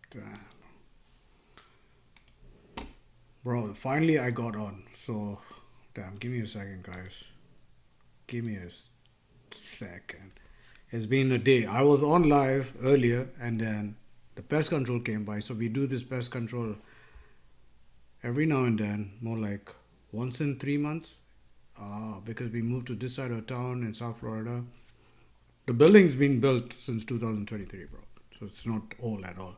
Damn. Bro, finally I got on. So, damn, give me a second, guys. Give me a second. It's been a day. I was on live earlier and then the pest control came by. So we do this pest control every now and then, more like once in 3 months. Because we moved to this side of town in South Florida. The building's been built since 2023, bro. So it's not old at all.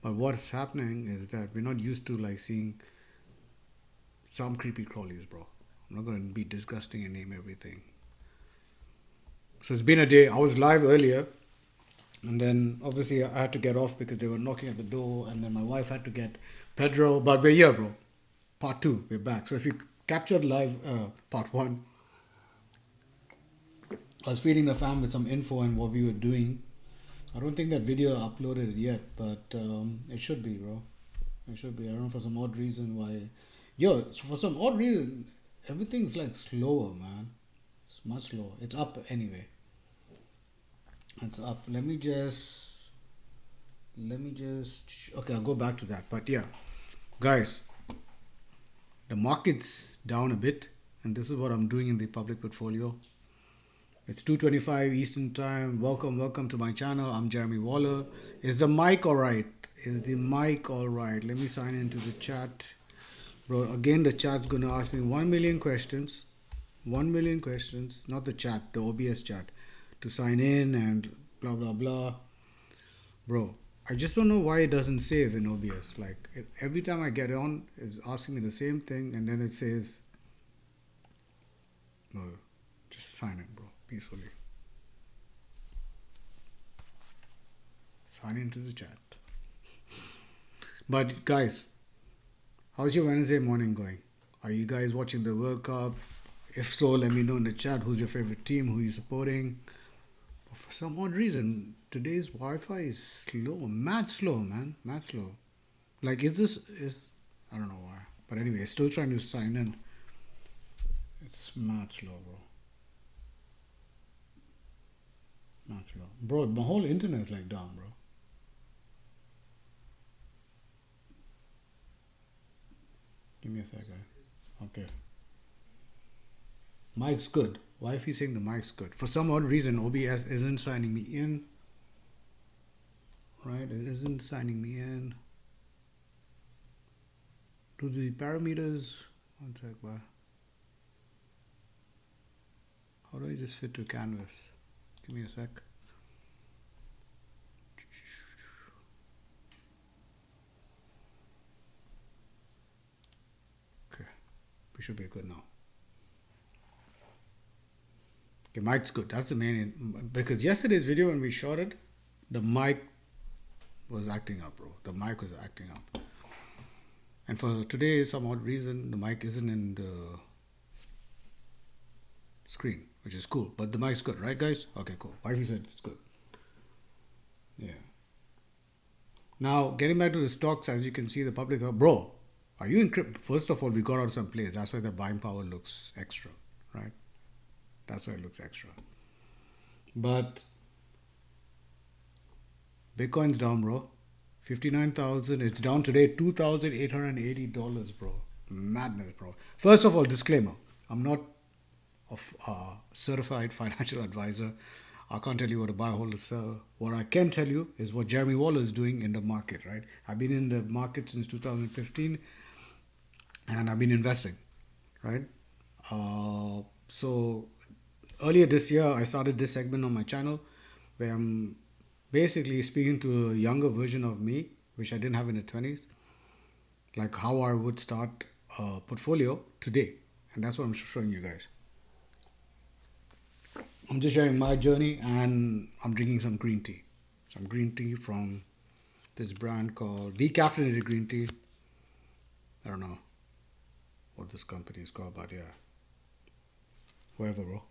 But what's happening is that we're not used to like seeing some creepy crawlies, bro. I'm not going to be disgusting and name everything. So it's been a day. I was live earlier, and then obviously I had to get off because they were knocking at the door, and then my wife had to get Pedro. But we're here, bro. Part 2, we're back. So if you captured live part 1, I was feeding the fam with some info on what we were doing. I don't think that video uploaded yet, but it should be, bro. It should be. I don't know for some odd reason why. Yo, for some odd reason, everything's like slower, man. It's much slower. It's up anyway. It's up. Let me just. Okay, I'll go back to that. But yeah, guys, the market's down a bit, and this is what I'm doing in the public portfolio. It's 2:25 Eastern Time. Welcome to my channel. I'm Jeremy Waller. Is the mic alright? Is the mic alright? Let me sign into the chat. Bro, again, the chat's going to ask me 1 million questions. 1 million questions. Not the chat, the OBS chat. To sign in and blah, blah, blah. Bro, I just don't know why it doesn't save in OBS. Like, every time I get on, it's asking me the same thing. And then it says, no, just sign in, bro, peacefully. Sign into the chat. But, guys, how's your Wednesday morning going? Are you guys watching the World Cup? If so, let me know in the chat who's your favorite team, who you supporting. But for some odd reason, today's Wi-Fi is slow, mad slow, man, mad slow. Like, I don't know why. But anyway, still trying to sign in. It's mad slow, bro. Mad slow. Bro, my whole internet's like down, bro. Give me a second. Okay. Mic's good. Why if he's saying the mic's good? For some odd reason, OBS isn't signing me in. Right? It isn't signing me in. Do the parameters. One sec, bye. How do I just fit to canvas? Give me a sec. Okay. We should be good now. Okay, mic's good. That's the main. Because yesterday's video when we shot it, the mic was acting up, bro. The mic was acting up. And for today, some odd reason, the mic isn't in the screen, which is cool. But the mic's good, right, guys? Okay, cool. Wifey said it's good. Yeah. Now, getting back to the stocks, as you can see, the public, bro, are you in crypto? First of all, we got out some plays. That's why the buying power looks extra, right? That's why it looks extra. But Bitcoin's down, bro. 59,000. It's down today, $2,880, bro. Madness, bro. First of all, disclaimer. I'm not a certified financial advisor. I can't tell you what to buy, hold, or sell. What I can tell you is what Jeremy Waller is doing in the market, right? I've been in the market since 2015 and I've been investing, right? So earlier this year, I started this segment on my channel where I'm basically speaking to a younger version of me, which I didn't have in the 20s, like how I would start a portfolio today. And that's what I'm showing you guys. I'm just sharing my journey and I'm drinking some green tea. Some green tea from this brand called Decaffeinated Green Tea. I don't know what this company is called, but yeah. Whatever, bro.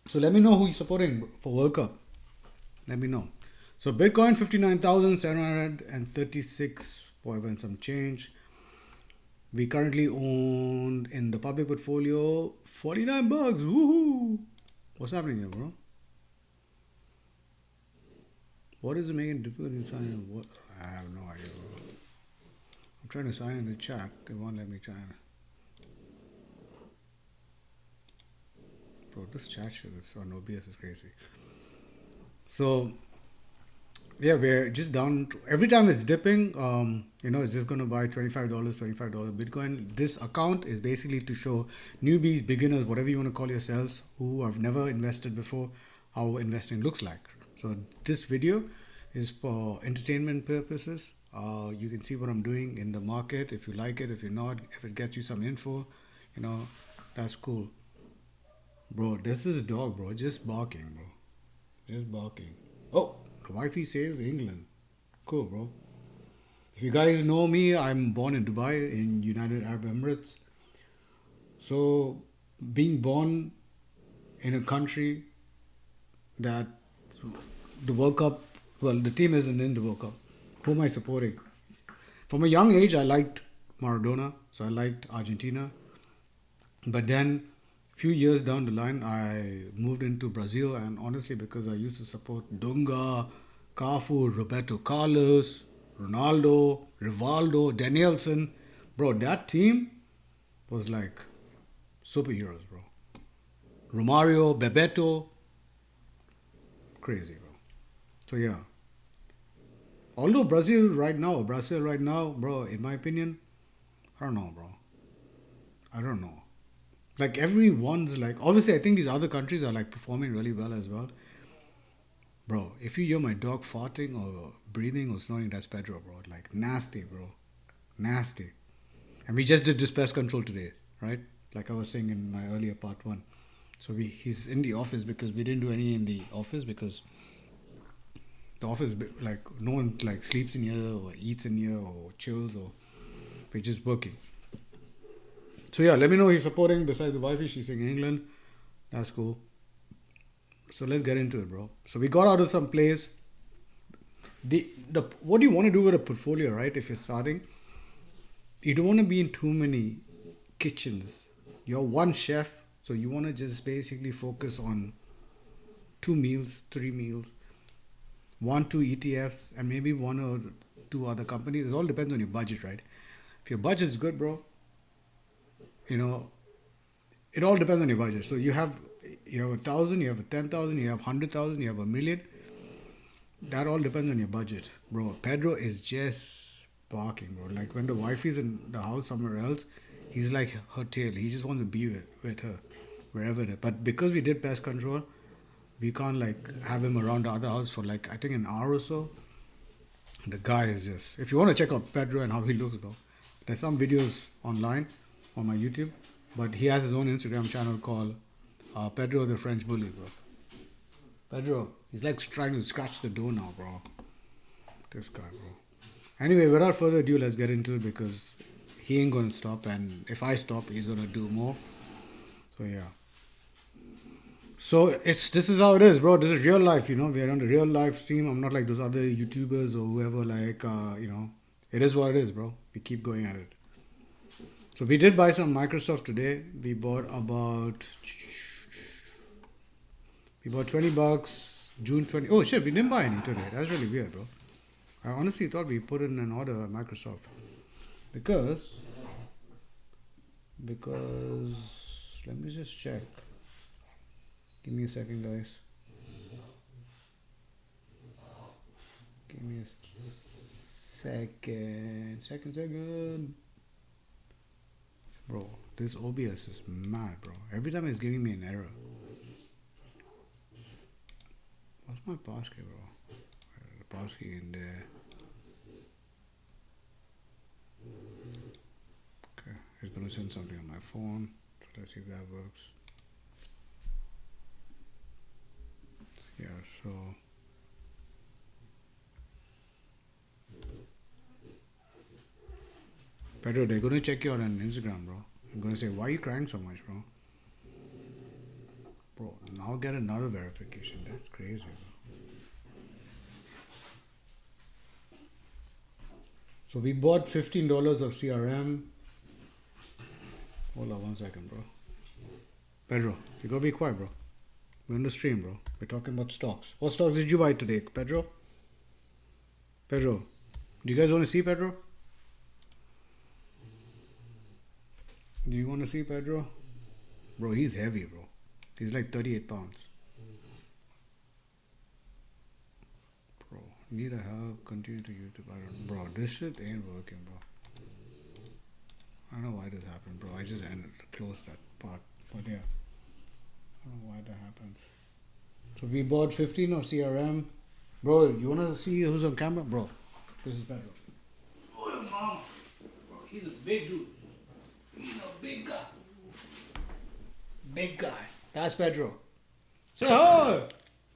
So let me know who you're supporting for World Cup. Let me know. So Bitcoin 59,736 and some change. We currently own in the public portfolio $49. Woohoo! What's happening here, bro? What is it making difficult in signing in? What? I have no idea, bro. I'm trying to sign in the chat. They won't let me sign. Bro, this chat shit is on OBS is crazy. So yeah, we're just down. Every time it's dipping, it's just going to buy $25 Bitcoin. This account is basically to show newbies, beginners, whatever you want to call yourselves, who have never invested before, how investing looks like. So this video is for entertainment purposes. You can see what I'm doing in the market. If you like it, if you're not, if it gets you some info, that's cool. Bro, this is a dog, bro. Just barking, bro. Just barking. Oh, the Wi-Fi says England. Cool, bro. If you guys know me, I'm born in Dubai, in United Arab Emirates. So, being born in a country that the World Cup, well, the team isn't in the World Cup. Who am I supporting? From a young age, I liked Maradona, so I liked Argentina. But then, a few years down the line, I moved into Brazil, and honestly, because I used to support Dunga, Cafu, Roberto Carlos, Ronaldo, Rivaldo, Danielson. Bro, that team was like superheroes, bro. Romario, Bebeto. Crazy, bro. So, yeah. Although Brazil right now, bro, in my opinion, I don't know, bro. I don't know. Like everyone's like, obviously I think these other countries are like performing really well as well. Bro, if you hear my dog farting or breathing or snoring, that's Pedro, bro. Like nasty, bro. Nasty. And we just did this pest control today, right? Like I was saying in my earlier part one. So he's in the office because we didn't do any in the office because the office, like no one like sleeps in here or eats in here or chills, or we're just working. So yeah, let me know he's supporting. Besides the Wi-Fi, she's in England. That's cool. So let's get into it, bro. So we got out of some plays. What do you want to do with a portfolio, right? If you're starting, you don't want to be in too many kitchens. You're one chef, so you want to just basically focus on 2 meals, 3 meals, 1, 2 ETFs, and maybe 1 or 2 other companies. It all depends on your budget, right? If your budget's good, bro, it all depends on your budget. So you have 1,000, you have 10,000, you have 100,000, you have 1,000,000. That all depends on your budget, bro. Pedro is just barking, bro. Like when the wife is in the house somewhere else, he's like her tail. He just wants to be with her, wherever it is. But because we did pest control, we can't like have him around the other house for like I think an hour or so. The guy is just. If you want to check out Pedro and how he looks, bro, there's some videos online on my YouTube, but he has his own Instagram channel called Pedro the French Bully, bro. Pedro, he's like trying to scratch the door now, bro. This guy, bro. Anyway, without further ado, let's get into it because he ain't gonna stop, and if I stop, he's gonna do more. So yeah. So this is how it is, bro. This is real life, We're on the real live stream. I'm not like those other YouTubers or whoever, like, It is what it is, bro. We keep going at it. So we did buy some Microsoft today. We bought about $20, June 20. Oh shit, we didn't buy any today. That's really weird, bro. I honestly thought we put in an order at Microsoft. Because let me just check. Give me a second, guys. Give me a second. Bro, this OBS is mad, bro. Every time it's giving me an error. What's my passkey, bro? The passkey in there. Okay, it's gonna send something on my phone. So let's see if that works. Yeah, so Pedro, they're gonna check you out on Instagram, bro. I'm gonna say, why are you crying so much, bro? Bro, now get another verification. That's crazy, bro. So we bought $15 of CRM. Hold on 1 second, bro. Pedro, you gotta be quiet, bro. We're on the stream, bro. We're talking about stocks. What stocks did you buy today, Pedro? Pedro, do you guys want to see Pedro? Do you want to see Pedro? Bro, he's heavy, bro. He's like 38 pounds. Bro, need a help, continue to YouTube. I don't know. Bro, this shit ain't working, bro. I don't know why this happened, bro. I just closed that part. But yeah, I don't know why that happens. So we bought 15 of CRM. Bro, you want to see who's on camera? Bro, this is Pedro. Oh, your mom. Bro, he's a big dude. He's a big guy. Big guy. That's Pedro. Say hi!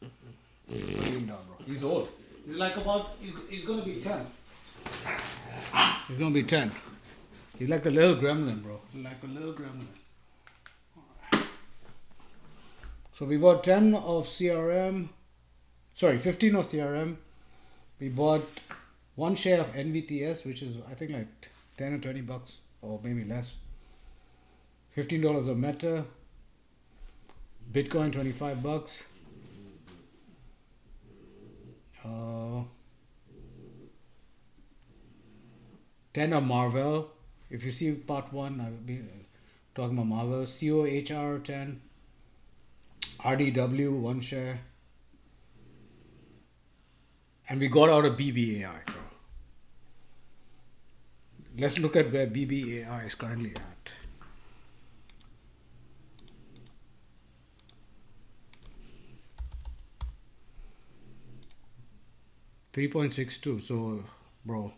Put him down, bro. He's old. He's like he's gonna be 10. He's gonna be 10. He's like a little gremlin, bro. Like a little gremlin. Alright. So we bought 10 of CRM. Sorry, 15 of CRM. We bought one share of NVTS, which is I think like 10 or 20 bucks, or maybe less. $15 of Meta. Bitcoin 25 bucks. 10 of Marvell. If you see part 1, I will be talking about Marvell. COHR 10. RDW 1 share. And we got out of BBAI, bro. Let's look at where BBAI is currently at. 3.62. So, bro.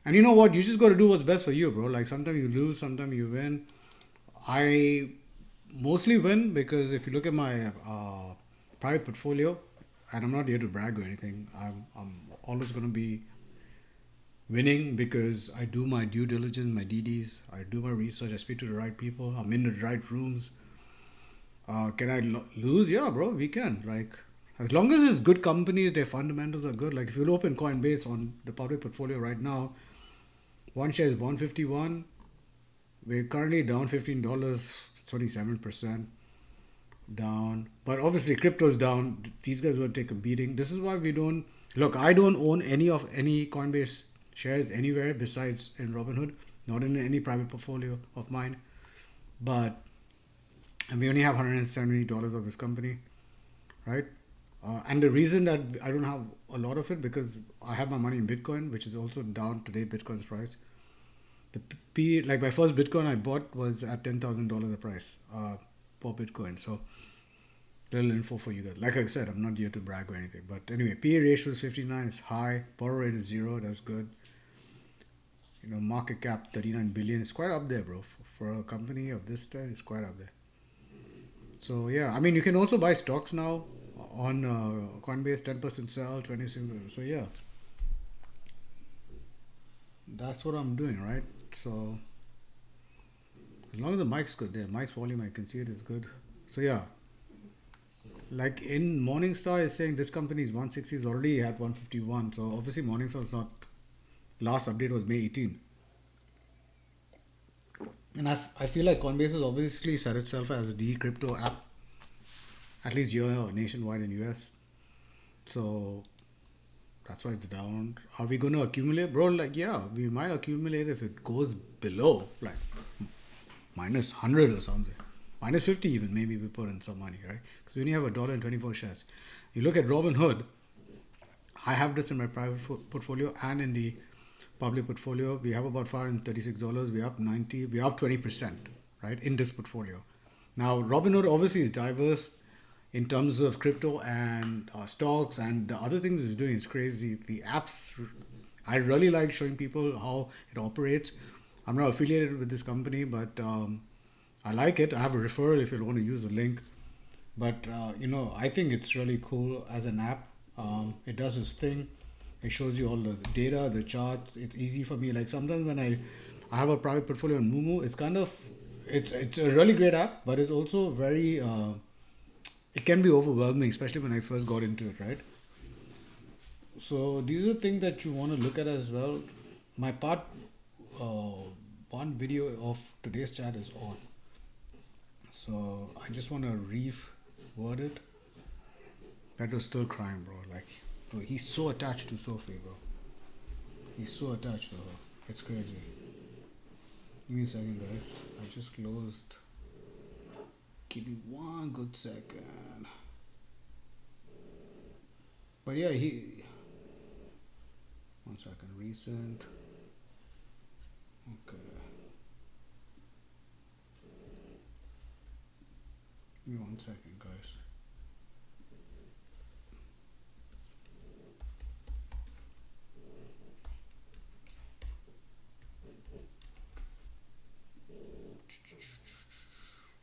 And you know what? You just got to do what's best for you, bro. Like sometimes you lose, sometimes you win. I mostly win because if you look at my private portfolio, and I'm not here to brag or anything, I'm always going to be winning because I do my due diligence, my DDs, I do my research, I speak to the right people, I'm in the right rooms. Can I lose? Yeah, bro, we can. Like, as long as it's good companies, their fundamentals are good. Like if you open Coinbase on the public portfolio right now, one share is 151. We're currently down $15, 27% down. But obviously crypto's down. These guys will take a beating. This is why we don't look. I don't own any Coinbase shares anywhere besides in Robinhood, not in any private portfolio of mine. But and we only have $170 of this company, right? And the reason that I don't have a lot of it because I have my money in Bitcoin, which is also down today. Bitcoin's price. Like my first Bitcoin I bought was at $10,000 a price per Bitcoin. So little info for you guys. Like I said, I'm not here to brag or anything. But anyway, PE ratio is 59. It's high. Borrow rate is 0. That's good. You know, market cap 39 billion. It's quite up there, bro. For a company of this size, it's quite up there. So yeah, I mean, you can also buy stocks now on Coinbase. 10% sell, 26%. So yeah, that's what I'm doing, right? So as long as the mic's good, there, mic's volume, I can see it is good. So yeah, like in Morningstar is saying this company is 160, is already at 151. So obviously Morningstar is not. Last update was May 18. And I feel like Coinbase has obviously set itself as the crypto app, at least here nationwide in US. So that's why it's down. Are we going to accumulate? Bro, like, yeah, we might accumulate if it goes below, like, minus 100 or something. Minus 50 even, maybe we put in some money, right? Because we only have $1.24 shares. You look at Robinhood, I have this in my private portfolio and in the public portfolio. We have about $536. We're up 90. We're up 20%, right, in this portfolio. Now, Robinhood obviously is diverse in terms of crypto and stocks and the other things it's doing is crazy. The apps, I really like showing people how it operates. I'm not affiliated with this company, but I like it. I have a referral if you want to use the link. But, you know, I think it's really cool as an app. It does its thing. It shows you all the data, the charts. It's easy for me. Like sometimes when I have a private portfolio on Moomoo, it's kind of, it's a really great app, but it's also very, it can be overwhelming, especially when I first got into it, right? So these are things that you want to look at as well. My part one video of today's chat is on. So I just want to reword it. Pedro's still crying, bro. Like, Bro, he's so attached to Sophie, bro. He's so attached to her. It's crazy. Give me a second, guys. I just closed. Give me one good second. But yeah, he. One second. Recent. Okay. Give me 1 second, guys.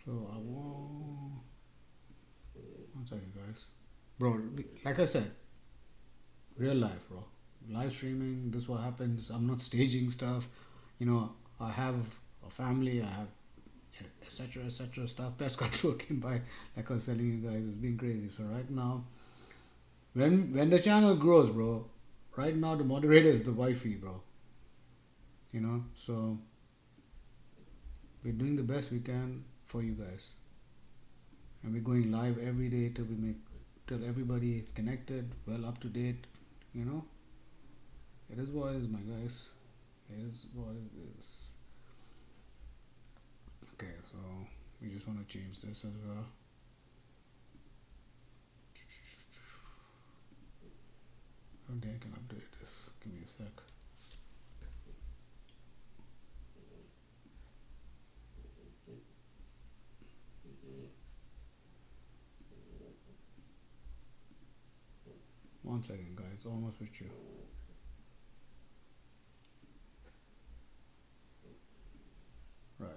So I want 1 second, guys. Bro, like I said, real life, bro. Live streaming, this is what happens. I'm not staging stuff. You know, I have a family, I have etc. stuff. Pest control came by, like I was telling you guys, it's been crazy. So right now, when the channel grows, bro, right now the moderator is the wifey, bro. You know, so we're doing the best we can for you guys, and we're going live every day till everybody is connected, well up to date. You know, it is what it is, my guys. It is what it is. Okay, so we just want to change this as well. Okay, I can update this. Give me a sec. One second, guys. Almost with you. Right.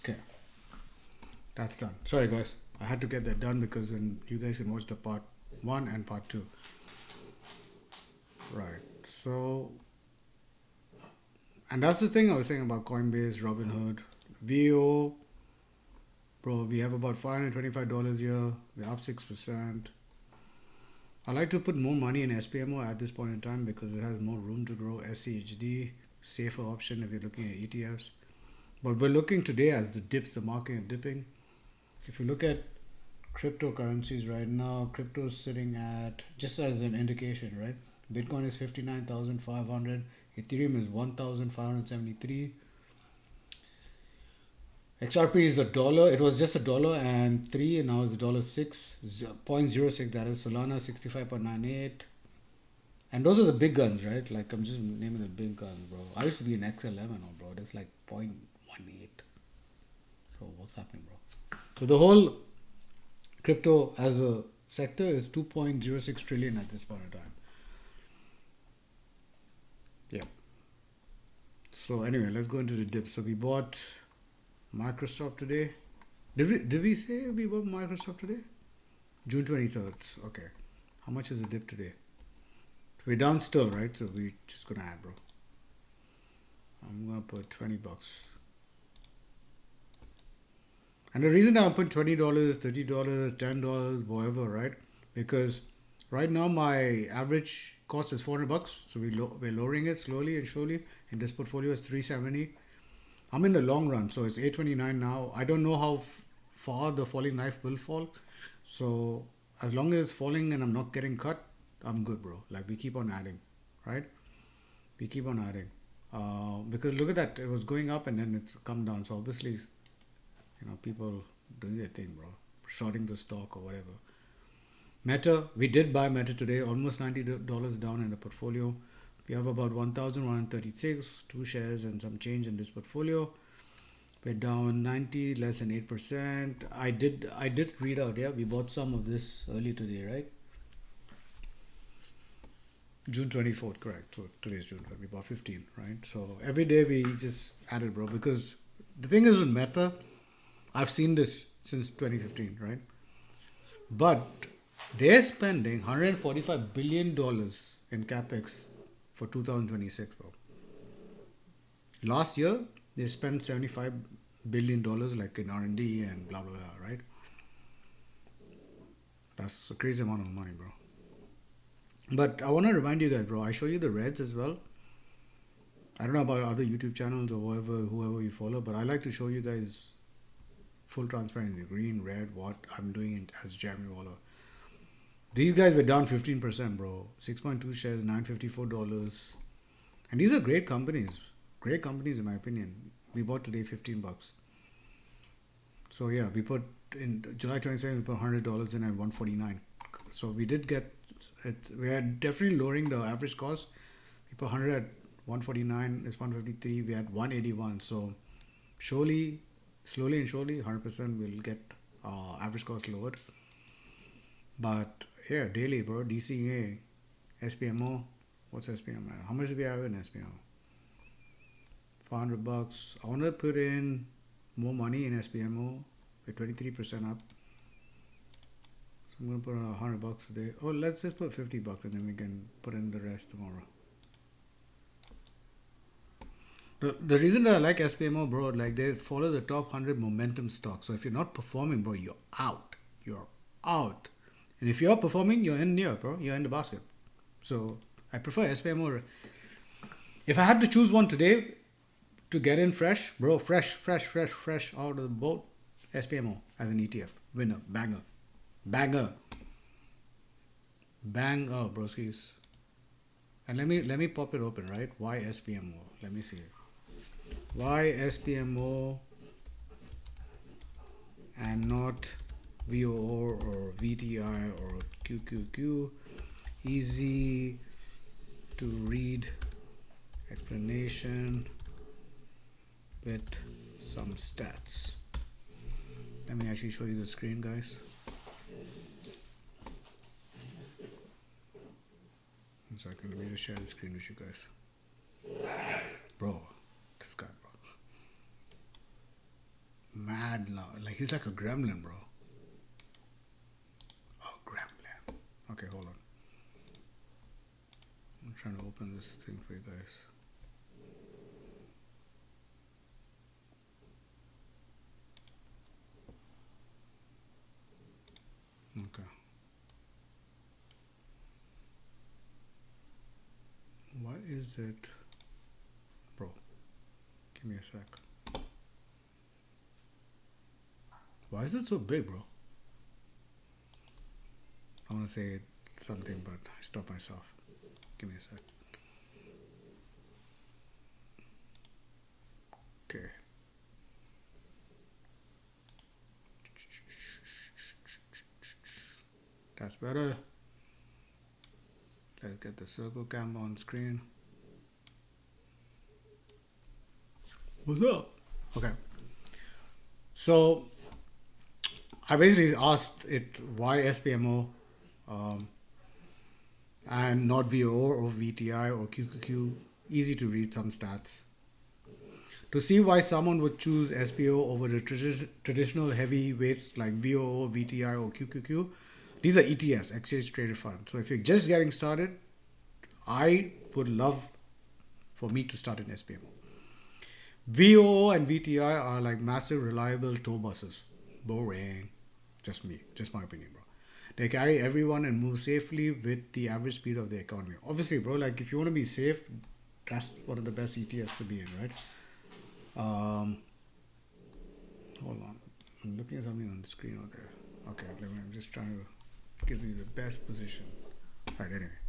Okay. That's done. Sorry, guys. I had to get that done because then you guys can watch the part 1 and part 2. Right. So, and that's the thing I was saying about Coinbase, Robinhood, VO. Bro, we have about $525 here. We're up 6%. I like to put more money in SPMO at this point in time because it has more room to grow. SCHD, safer option if you're looking at ETFs. But we're looking today as the dips, the market is dipping. If you look at cryptocurrencies right now, crypto is sitting at, just as an indication, right? Bitcoin is 59,500. Ethereum is 1,573. XRP is $1. It was just $1.03, and now it's $1.06, 0.06. That is Solana 65.98. And those are the big guns, right? Like I'm just naming the big guns, bro. I used to be an X11, bro. That's like 0.18. So what's happening, bro? So the whole crypto as a sector is 2.06 trillion at this point in time. Yep. So anyway, let's go into the dip. So we bought Microsoft today. Did we say we bought Microsoft today? June 23rd. Okay. How much is the dip today? We're down still, right? So we just gonna add, bro. I'm gonna put $20. And the reason I put $20, $30, $10, whatever, right? Because right now my average cost is $400. So we're lowering it slowly and surely. In this portfolio is $370. I'm in the long run, so it's $829 now. I don't know how far the falling knife will fall. So as long as it's falling and I'm not getting cut, I'm good, bro. Like we keep on adding, right? We keep on adding. Because look at that, it was going up and then it's come down. So obviously, you know, people doing their thing, bro. Shorting the stock or whatever. Meta, we did buy Meta today, almost $90 down in the portfolio. We have about 1,136, 2 shares and some change in this portfolio. We're down 90, less than 8%. I did read out, yeah, we bought some of this early today, right? June 24th, correct. So today's June, we bought 15, right? So every day we just added, bro, because the thing is with Meta, I've seen this since 2015, right? But they're spending $145 billion in capex for 2026, bro. Last year, they spent $75 billion like in R&D and blah, blah, blah, right? That's a crazy amount of money, bro. But I want to remind you guys, bro, I show you the reds as well. I don't know about other YouTube channels or whoever you follow, but I like to show you guys full transparency, green, red, what I'm doing it as Jeremy Waller. These guys were down 15%, bro. 6.2 shares, $954. And these are great companies. Great companies, in my opinion. We bought today $15. So yeah, we put in July 27th, we put $100 in at 149. So we did get it. We are definitely lowering the average cost. We put 100 at 149. It's 153. We had 181. So slowly and surely, 100% will get average cost lowered. But yeah, daily, bro. DCA, SPMO. What's SPMO? How much do we have in SPMO? $500. I want to put in more money in SPMO. We're 23% up. So I'm going to put in $100 today. Oh, let's just put $50 and then we can put in the rest tomorrow. The reason that I like SPMO, bro, like they follow the top 100 momentum stocks. So if you're not performing, bro, you're out. You're out. And if you're performing, you're in here, bro. You're in the basket. So I prefer SPMO. If I had to choose one today to get in fresh, bro, fresh out of the boat, SPMO as an ETF. Winner. Banger. Banger, broskies. And let me pop it open, right? Why SPMO? Let me see it. Why SPMO and not VOO or VTI or QQQ? Easy to read explanation with some stats. Let me actually show you the screen, guys. One second, let me just share the screen with you guys. Bro, this guy, bro. Mad now. Like, he's like a gremlin, bro. Oh, gremlin. Okay, hold on. I'm trying to open this thing for you guys. Okay. Why is it? Bro, give me a sec. Why is it so big, bro? I want to say something, but I stopped myself. Give me a sec. Okay. That's better. Let's get the circle cam on screen. What's up? Okay. So I basically asked it why SPMO and not VOO or VTI or QQQ. Easy to read some stats. To see why someone would choose SPO over the traditional heavyweights like VOO, VTI or QQQ. These are ETFs, exchange traded funds. So if you're just getting started, I would love for me to start in SPMO. VOO and VTI are like massive reliable tour buses. Boring. Just me. Just my opinion, bro. They carry everyone and move safely with the average speed of the economy. Obviously, bro, like if you want to be safe, that's one of the best ETFs to be in, right? Hold on. I'm looking at something on the screen over there. Okay, I'm just trying to give you the best position. Right, anyway.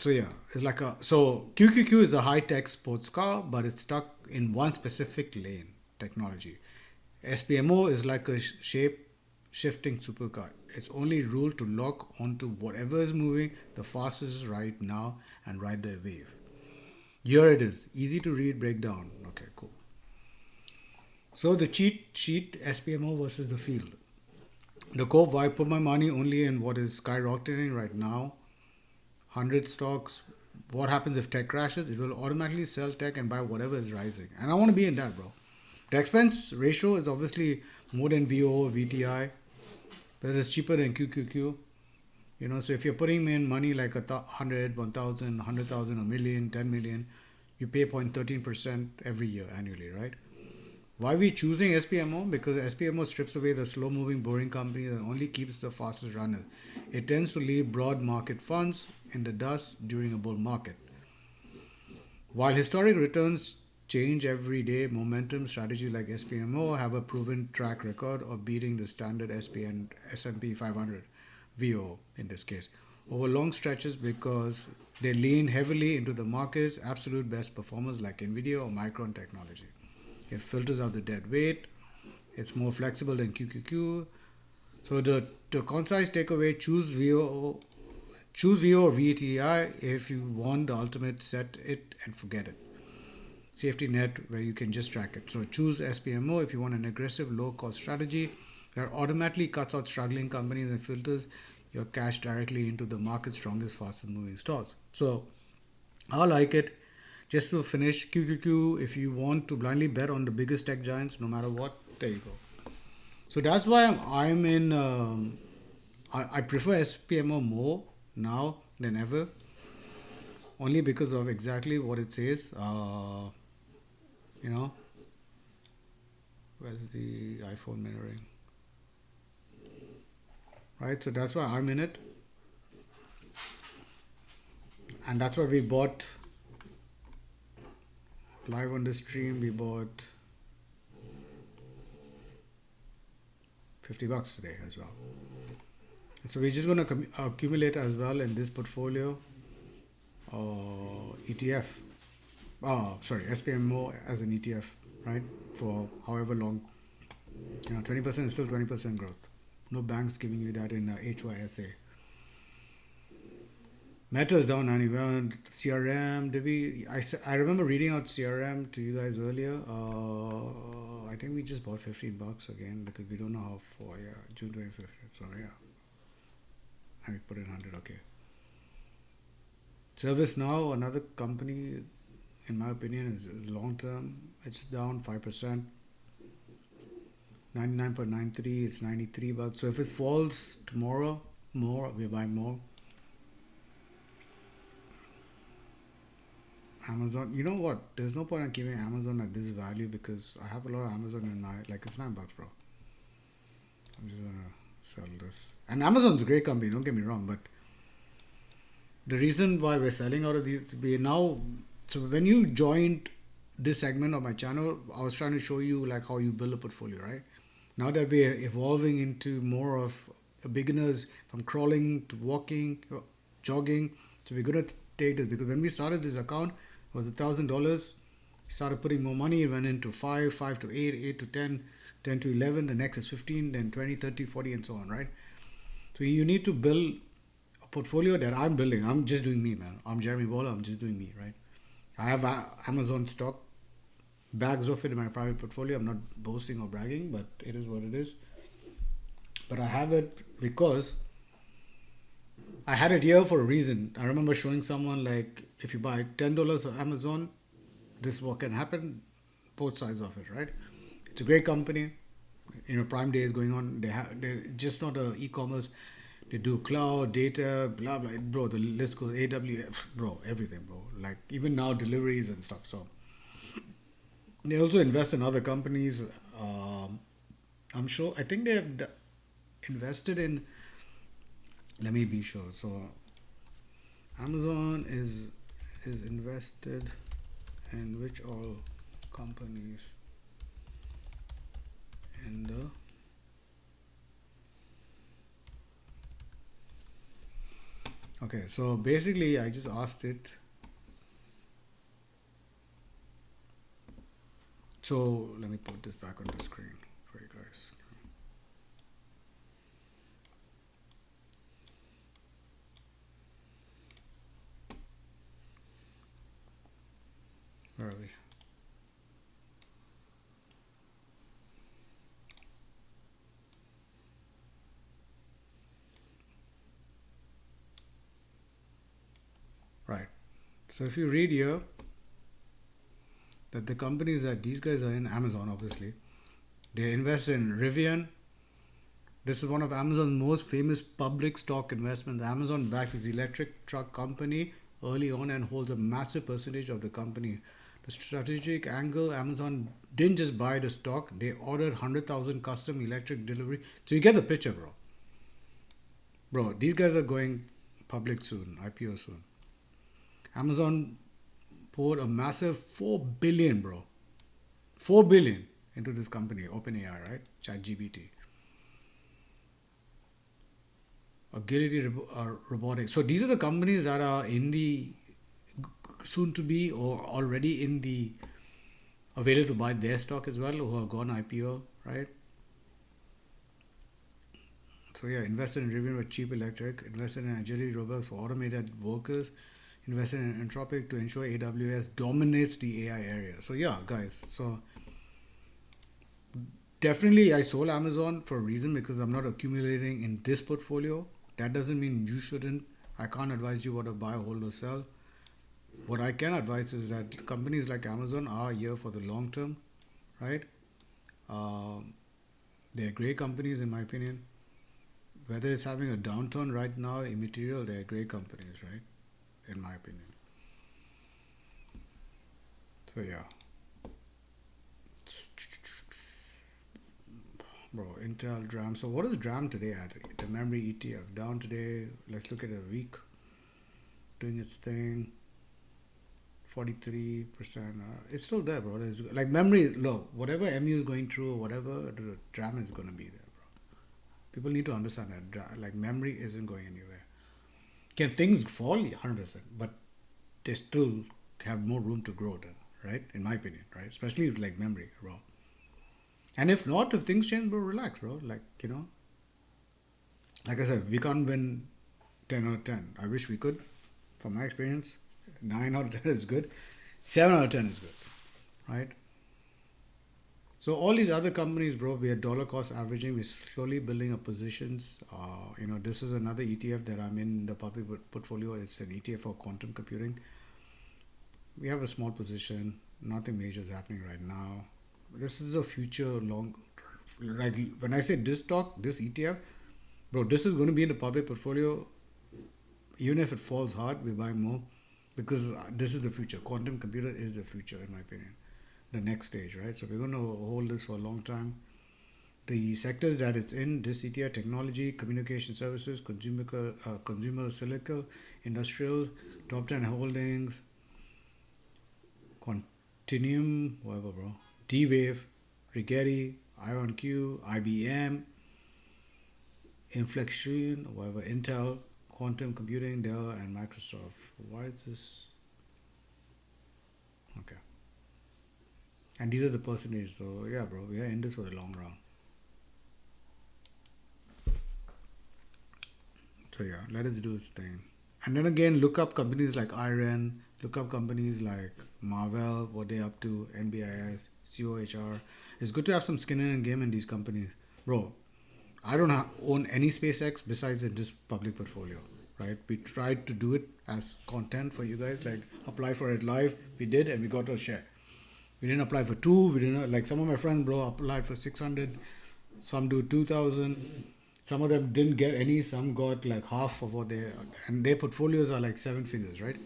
So yeah, it's like so QQQ is a high-tech sports car, but it's stuck in one specific lane, technology. SPMO is like a shape-shifting supercar. It's only ruled to lock onto whatever is moving the fastest right now and ride the wave. Here it is, easy to read breakdown. Okay, cool. So the cheat sheet, SPMO versus the field. The core why I put my money only in what is skyrocketing right now. 100 stocks. What happens if tech crashes? It will automatically sell tech and buy whatever is rising. And I want to be in that, bro. The expense ratio is obviously more than VOO, VTI. But it's cheaper than QQQ. You know, so if you're putting in money like 100, 1,000, 100,000, a million, 10 million, you pay 0.13% every year annually, right? Why are we choosing SPMO? Because SPMO strips away the slow-moving, boring companies and only keeps the fastest runners. It tends to leave broad market funds in the dust during a bull market. While historic returns change every day. Momentum strategies like SPMO have a proven track record of beating the standard SP and S&P 500 VO in this case over long stretches because they lean heavily into the market's absolute best performers like Nvidia or Micron technology. It filters out the dead weight. It's more flexible than QQQ. So the concise takeaway: choose VO or VTI if you want the ultimate, set it and forget it. Safety net where you can just track it. So choose SPMO if you want an aggressive low cost strategy that automatically cuts out struggling companies and filters your cash directly into the market's strongest, fastest moving stocks. So I like it. Just to finish, QQQ, if you want to blindly bet on the biggest tech giants, no matter what, there you go. So that's why I'm in. I prefer SPMO more now than ever, only because of exactly what it says. You know, where's the iPhone mirroring? Right, so that's why I'm in it, and that's why we bought live on the stream. We bought $50 today as well. So we're just going to accumulate as well in this portfolio ETF. Sorry, SPMO as an ETF, right? For however long, 20% is still 20% growth. No banks giving you that in HYSA. Meta is down 91. CRM, I remember reading out CRM to you guys earlier. I think we just bought $15 again because we don't know how for, June 25th. So yeah. And we put in 100, okay. ServiceNow, another company, in my opinion, is long term. It's down 5%. 99.93, it's $93. So if it falls tomorrow, more, we buy more. Amazon, you know what? There's no point in keeping Amazon at this value because I have a lot of Amazon in my, like it's $9, bro. I'm just gonna sell this. And Amazon's a great company, don't get me wrong, but the reason why we're selling out of these, so when you joined this segment of my channel, I was trying to show you like how you build a portfolio, right? Now that we're evolving into more of a beginners from crawling to walking, jogging, so we're gonna take this because when we started this account, it was $1,000. Started putting more money, it went into 5 to 8, 8 to 10, 10 to 11, the next is 15, then 20, 30, 40, and so on, right? So you need to build a portfolio that I'm building. I'm just doing me, man. I'm Jeremy Waller, I'm just doing me, right? I have Amazon stock, bags of it in my private portfolio. I'm not boasting or bragging, but it is what it is. But I have it because I had it here for a reason. I remember showing someone like, if you buy $10 of Amazon, this is what can happen, both sides of it, right? It's a great company. Prime Day is going on. They're just not a e-commerce. They do cloud, data, blah, blah. Bro, the list goes AWS, bro, everything, bro. Like even now deliveries and stuff. So they also invest in other companies. I'm sure, I think they have invested in, let me be sure. So Amazon is invested in which all companies in the okay, so basically I just asked it. So let me put this back on the screen for you guys. Where are we? Right. So if you read here that the companies that these guys are in, Amazon obviously, they invest in Rivian. This is one of Amazon's most famous public stock investments. Amazon backs its electric truck company early on and holds a massive percentage of the company. The strategic angle, Amazon didn't just buy the stock, they ordered 100,000 custom electric delivery. So you get the picture, bro. Bro, these guys are going public soon, IPO soon. Amazon poured a massive 4 billion, bro. 4 billion into this company, OpenAI, right? ChatGPT. Agility Robotics. So these are the companies that are in the soon to be or already in the available to buy their stock as well, who have gone IPO, right? So yeah, invested in Rivian with cheap electric, invested in Agility Robotics for automated workers, invested in Anthropic to ensure AWS dominates the AI area. So yeah, guys, so definitely I sold Amazon for a reason, because I'm not accumulating in this portfolio. That doesn't mean you shouldn't. I can't advise you what to buy, hold, or sell. What I can advise is that companies like Amazon are here for the long term, right? They're great companies in my opinion. Whether it's having a downturn right now, immaterial, they're great companies, right? In my opinion. So yeah. Bro, Intel, DRAM. So what is DRAM today at? The memory ETF down today. Let's look at a week. Doing its thing. 43%. It's still there, bro. There's, like memory, look, whatever MU is going through, or whatever, the DRAM is going to be there, bro. People need to understand that. Like memory isn't going anywhere. Can things fall? 100%. But they still have more room to grow then, right? In my opinion, right? Especially with like memory, bro. And if not, if things change, bro, relax, bro. Like, you know, like I said, we can't win 10 out of 10. I wish we could. From my experience, 9 out of 10 is good. 7 out of 10 is good, right? So all these other companies, bro, we are dollar cost averaging. We're slowly building up positions. You know, this is another ETF that I'm in the public portfolio. It's an ETF for quantum computing. We have a small position. Nothing major is happening right now. This is a future long, like when I say this stock, this ETF, bro, this is going to be in the public portfolio. Even if it falls hard, we buy more, because this is the future. Quantum computer is the future, in my opinion. The next stage, right? So we're going to hold this for a long time. The sectors that it's in, this ETF, technology, communication services, consumer silicon, industrial, top 10 holdings, Continuum, whatever, bro. D-Wave, Rigetti, IonQ, IBM, Inflection, whatever, Intel, Quantum Computing, Dell, and Microsoft. Why is this? Okay. And these are the percentages. So yeah, bro, we are in this for the long run. So yeah, let us do this thing. And then again, look up companies like IREN, look up companies like Marvell, what they're up to, NBIS, COHR. It's good to have some skin in the game in these companies. Bro, I don't own any SpaceX besides in this public portfolio, right? We tried to do it as content for you guys, like apply for it live. We did, and we got a share. We didn't apply for 2. We didn't, like some of my friends, bro, applied for 600. Some do 2,000. Some of them didn't get any. Some got like half of what they, and their portfolios are like 7 figures, right?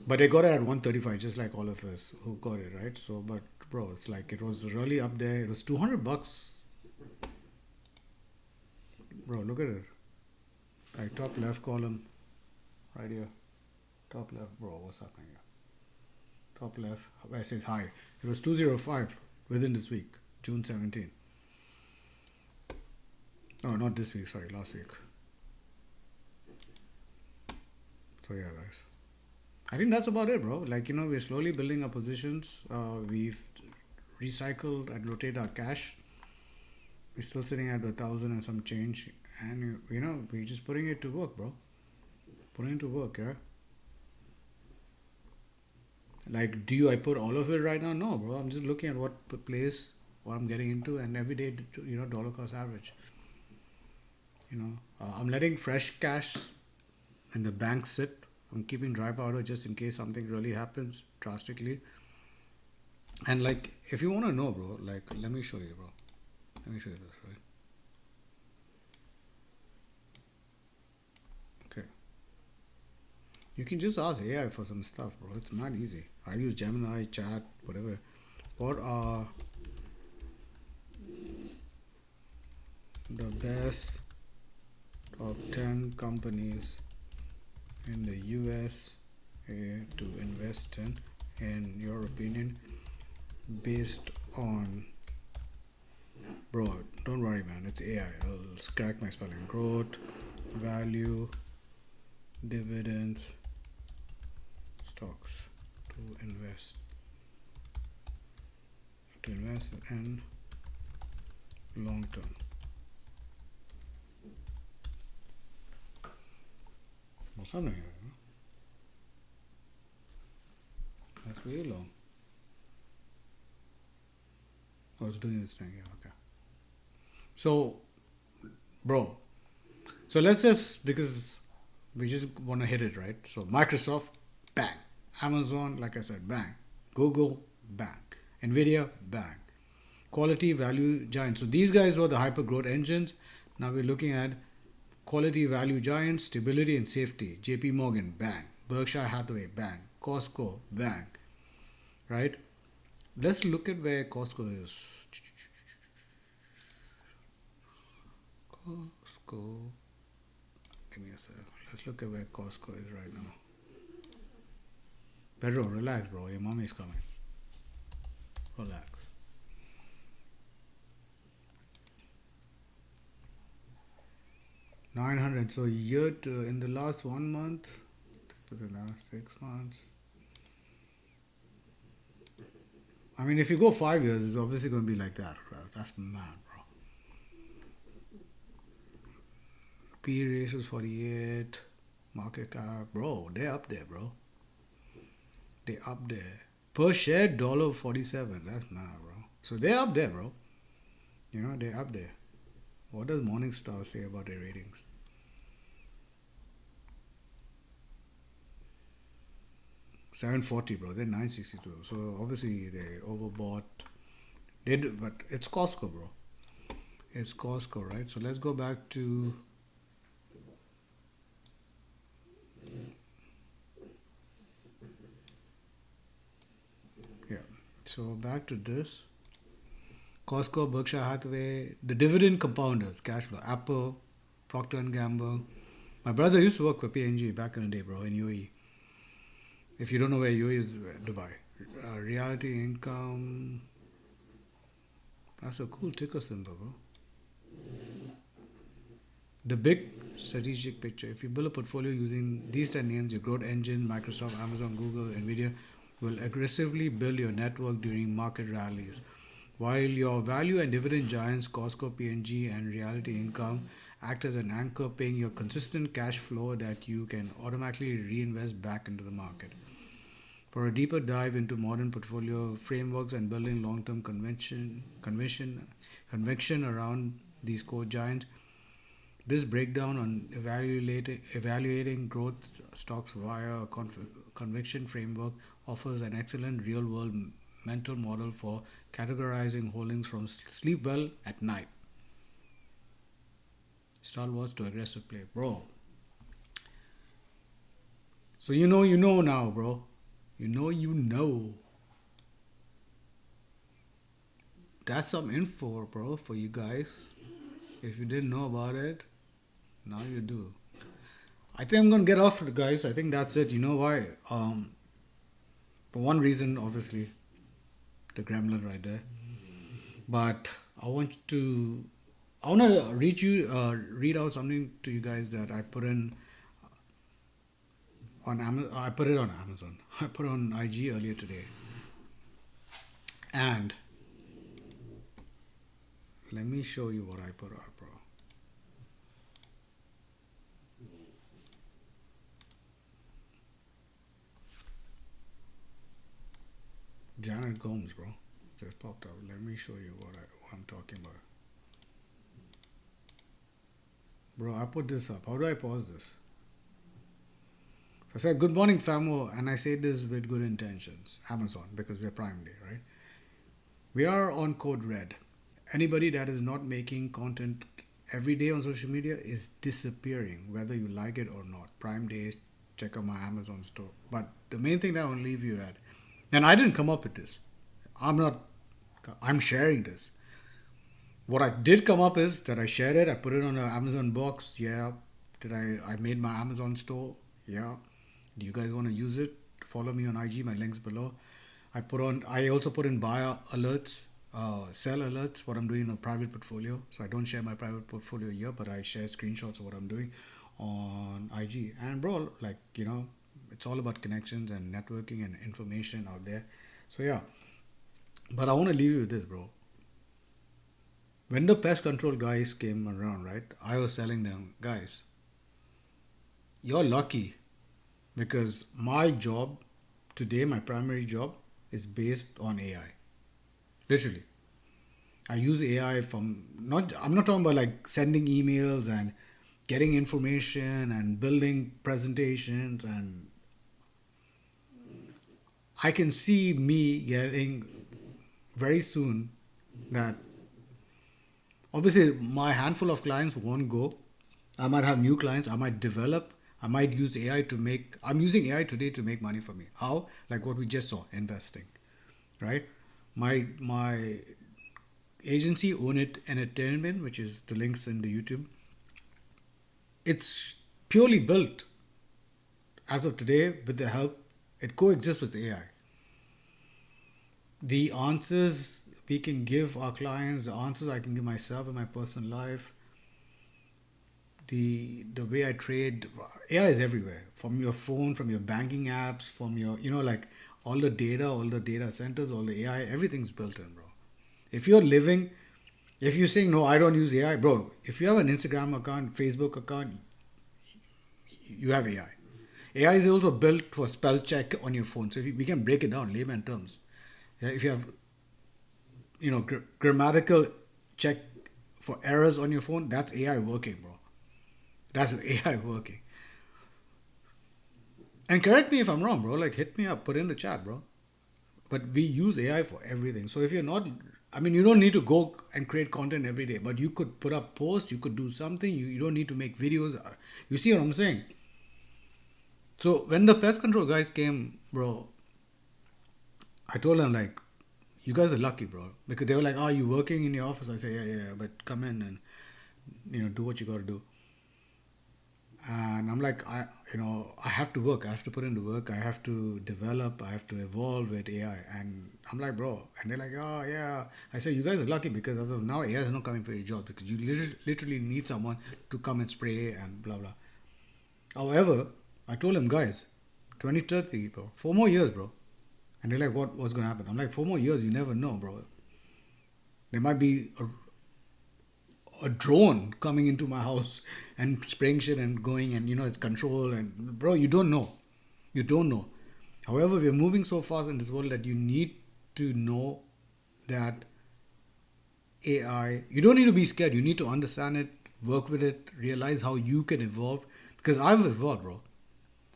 But they got it at 135, just like all of us who got it, right? So, but bro, it's like it was really up there. It was $200. Bro, look at it. Like top left column, right here. Top left, bro, what's happening here? Top left, where it says high. It was 205 within this week, June 17. No, not this week, sorry, last week. So yeah, guys. I think that's about it, bro. Like, you know, we're slowly building our positions. We've recycled and rotated our cash. We're still sitting at 1,000 and some change. And, you know, we're just putting it to work, bro. Putting it to work, yeah? Like, I put all of it right now? No, bro. I'm just looking at what place, what I'm getting into, and every day, you know, dollar cost average. You know, I'm letting fresh cash in the bank sit. I'm keeping dry powder just in case something really happens drastically. And like, if you want to know, bro, like, let me show you, bro. Let me show you this, right? Okay. You can just ask AI for some stuff, bro. It's not easy. I use Gemini, chat, whatever. What are the best top 10 companies in the US to invest in your opinion, based on, bro, don't worry man, it's AI, I'll crack my spelling. Growth, value, dividends, stocks to invest in long term. What's happening here? That's really long. I was doing this thing, yeah, okay. So, bro, so let's just, because we just want to hit it, right? So, Microsoft, bang. Amazon, like I said, bang. Google, bang. Nvidia, bang. Quality, value, giants. So, these guys were the hyper growth engines. Now we're looking at quality, value, giants, stability, and safety. JP Morgan, bang. Berkshire Hathaway, bang. Costco, bang. Right? Let's look at where Costco is. Costco. Give me a sec. Let's look at where Costco is right now. Pedro, relax, bro. Your mommy's coming. Relax. $900. So year to, in the last 1 month, for the last 6 months. I mean, if you go 5 years, it's obviously going to be like that. Right? That's mad, bro. P ratio is 48. Market cap, bro. They're up there, bro. They're up there. Per share, $1.47. That's mad, bro. So they're up there, bro. You know, they're up there. What does Morningstar say about their ratings? $740, bro. They're $962. So obviously they overbought. They did, but it's Costco, bro. It's Costco, right? So let's go back to. Yeah. So back to this. Costco, Berkshire Hathaway, the dividend compounders, cash flow, Apple, Procter and Gamble. My brother used to work for P&G back in the day, bro, in UAE. If you don't know where UAE is, Dubai. Reality income. That's a cool ticker symbol, bro. The big strategic picture. If you build a portfolio using these 10 names, your growth engine, Microsoft, Amazon, Google, Nvidia, will aggressively build your network during market rallies. While your value and dividend giants, Costco, P&G, and Reality Income, act as an anchor, paying your consistent cash flow that you can automatically reinvest back into the market. For a deeper dive into modern portfolio frameworks and building long-term conviction around these core giants, this breakdown on evaluating growth stocks via a conviction framework offers an excellent real-world mental model for categorizing holdings from sleep well at night. Star Wars to aggressive play, bro. So you know now, bro. You know. That's some info, bro, for you guys. If you didn't know about it, now you do. I think I'm gonna get off it, guys. I think that's it. You know why? For one reason, obviously, the gremlin right there. But I want to read out something to you guys that I put in on Amazon. I put it on Amazon. I put it on IG earlier today. And let me show you what I put out, bro. Janet Gomes, bro, just popped up. Let me show you what I'm talking about. Bro, I put this up. How do I pause this? So I said, good morning, famo, and I say this with good intentions. Amazon, because we're Prime Day, right? We are on code red. Anybody that is not making content every day on social media is disappearing, whether you like it or not. Prime Day, check out my Amazon store. But the main thing that I want to leave you at, and I didn't come up with this. I'm sharing this. What I did come up is that I shared it. I put it on an Amazon box. Yeah. I made my Amazon store. Yeah. Do you guys want to use it? Follow me on IG. My links below. I also put in buy alerts, sell alerts, what I'm doing in a private portfolio. So I don't share my private portfolio here, but I share screenshots of what I'm doing on IG. And bro, like, it's all about connections and networking and information out there. So yeah, but I want to leave you with this, bro. When the pest control guys came around, right, I was telling them, guys, you're lucky because my job today, my primary job, is based on AI. Literally. I use AI I'm not talking about like sending emails and getting information and building presentations, and I can see me getting very soon that obviously my handful of clients won't go. I might have new clients, I might develop, I might use AI to make, I'm using AI today to make money for me. How? Like what we just saw, investing, right? My agency, Own It Entertainment, which is the links in the YouTube, it's purely built as of today with the help, it coexists with AI. The answers we can give our clients, the answers I can give myself in my personal life, the way I trade, AI is everywhere. From your phone, from your banking apps, from your, like all the data centers, all the AI, everything's built in, bro. If you're saying, no, I don't use AI, bro, if you have an Instagram account, Facebook account, you have AI. AI is also built for spell check on your phone. So we can break it down, layman terms. Yeah, if you have, grammatical check for errors on your phone, that's AI working, bro. That's AI working. And correct me if I'm wrong, bro. Like, hit me up, put in the chat, bro. But we use AI for everything. So if you're not, you don't need to go and create content every day, but you could put up posts, you could do something. You don't need to make videos. You see what I'm saying? So when the pest control guys came, bro, I told them, like, you guys are lucky, bro. Because they were like, you working in your office? I say, yeah, but come in and, do what you got to do. And I'm like, I have to work. I have to put in the work. I have to develop. I have to evolve with AI. And I'm like, bro. And they're like, oh, yeah. I say, you guys are lucky because as of now, AI is not coming for your job because you literally need someone to come and spray and blah, blah. However, I told them, guys, 2030, bro, 4 more years, bro. And they're like, what's going to happen? I'm like, 4 more years, you never know, bro. There might be a drone coming into my house and spraying shit and going and, it's control. And, bro, you don't know. You don't know. However, we're moving so fast in this world that you need to know that AI, you don't need to be scared. You need to understand it, work with it, realize how you can evolve. Because I've evolved, bro.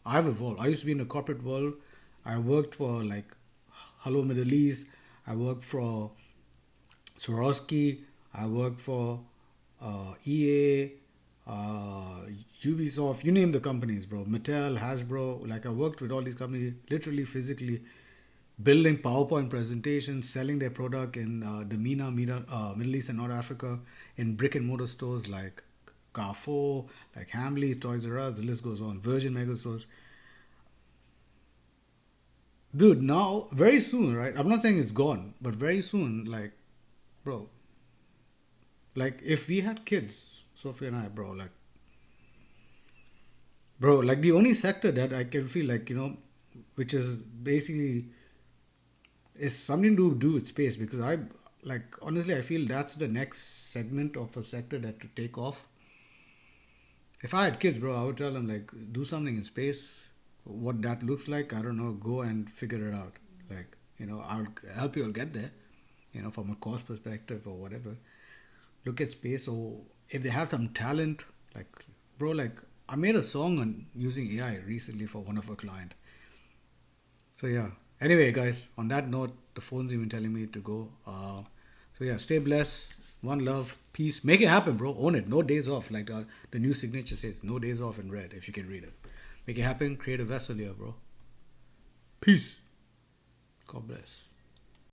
I've evolved. I used to be in the corporate world. I worked for like Hello Middle East. I worked for Swarovski. I worked for EA, Ubisoft. You name the companies, bro. Mattel, Hasbro. Like I worked with all these companies, literally, physically, building PowerPoint presentations, selling their product in the Middle East and North Africa, in brick and mortar stores like Carrefour, like Hamleys, Toys R Us, the list goes on, Virgin Mega Stores. Dude, now, very soon, right? I'm not saying it's gone, but very soon, like, bro, like, if we had kids, Sophie and I, bro, like, the only sector that I can feel like, which is basically, is something to do with space, because honestly, I feel that's the next segment of a sector that to take off. If I had kids, bro, I would tell them, like, do something in space. What that looks like, I don't know, go and figure it out. Like, I'll help you all get there, from a cost perspective or whatever. Look at space, or if they have some talent, like, bro, like, I made a song on using AI recently for one of our client. So yeah. Anyway, guys, on that note, the phone's even telling me to go. So yeah, stay blessed. One love, peace. Make it happen, bro. Own it. No days off. Like the new signature says, no days off in red, if you can read it. Make it happen. Create a vessel here, bro. Peace. God bless.